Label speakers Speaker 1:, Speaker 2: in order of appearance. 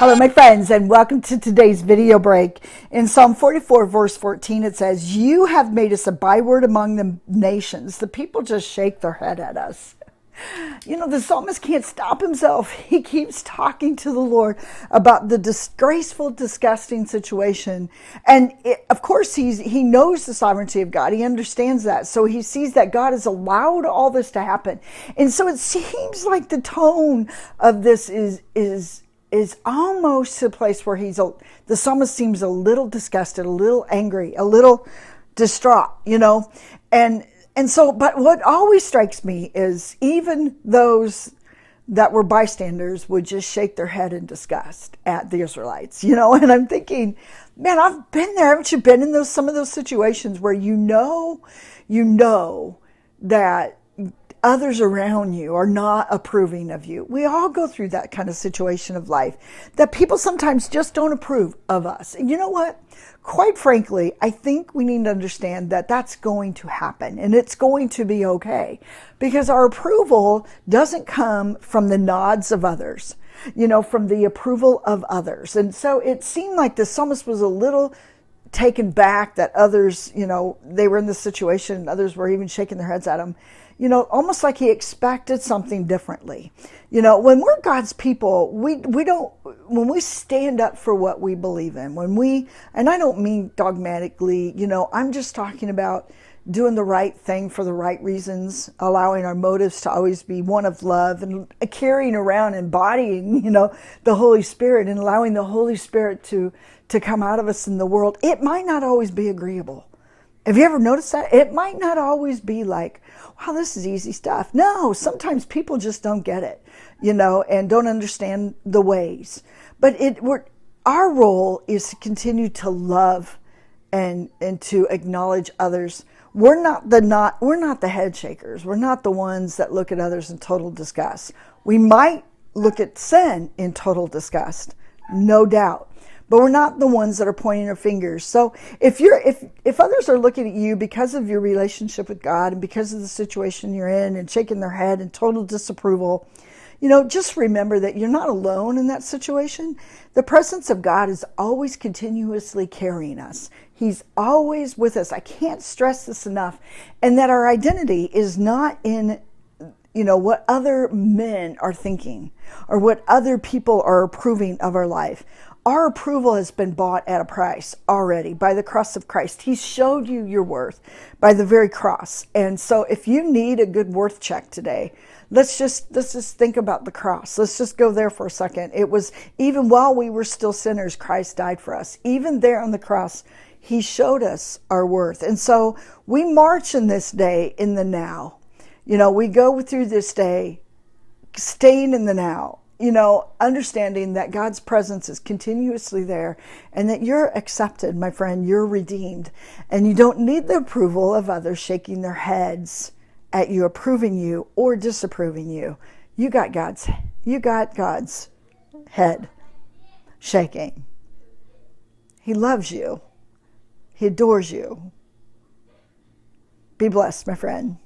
Speaker 1: Hello, my friends, and welcome to today's video break. In Psalm 44, verse 14, it says, "You have made us a byword among the nations." The people just shake their head at us. You know, the psalmist can't stop himself. He keeps talking to the Lord about the disgraceful, disgusting situation. And of course, he knows the sovereignty of God. He understands that. So he sees that God has allowed all this to happen. And so it seems like the tone of this is almost to the place where the psalmist seems a little disgusted, a little angry, a little distraught, you know. And so, but what always strikes me is even those that were bystanders would just shake their head in disgust at the Israelites, you know. And I'm thinking, man, I've been there. Haven't you been in some of those situations where you know that others around you are not approving of you? We all go through that kind of situation of life, that people sometimes just don't approve of us. And you know what? Quite frankly, I think we need to understand that that's going to happen, and it's going to be okay, because our approval doesn't come from the nods of others, you know, from the approval of others. And so it seemed like the psalmist was a little taken back that others, you know, they were in this situation and others were even shaking their heads at him. You know, almost like he expected something differently. You know, when we're God's people, when we stand up for what we believe in, and I don't mean dogmatically, you know, I'm just talking about doing the right thing for the right reasons, allowing our motives to always be one of love, and carrying around, embodying, you know, the Holy Spirit, and allowing the Holy Spirit to come out of us in the world. It might not always be agreeable. Have you ever noticed that? It might not always be like, wow, this is easy stuff. No, sometimes people just don't get it, you know, and don't understand the ways. But our role is to continue to love and to acknowledge others. We're not the head shakers. We're not the ones that look at others in total disgust. We might look at sin in total disgust, no doubt. But we're not the ones that are pointing our fingers. So if others are looking at you because of your relationship with God and because of the situation you're in and shaking their head in total disapproval, you know, just remember that you're not alone in that situation. The presence of God is always continuously carrying us. He's always with us. I can't stress this enough. And that our identity is not in, you know, what other men are thinking or what other people are approving of our life. Our approval has been bought at a price already by the cross of Christ. He showed you your worth by the very cross. And so if you need a good worth check today, let's just think about the cross. Let's just go there for a second. It was even while we were still sinners, Christ died for us. Even there on the cross, he showed us our worth. And so we march in this day in the now. You know, we go through this day staying in the now. You know, understanding that God's presence is continuously there and that you're accepted, my friend, you're redeemed. And you don't need the approval of others shaking their heads at you, approving you or disapproving you. You got God's head shaking. He loves you. He adores you. Be blessed, my friend.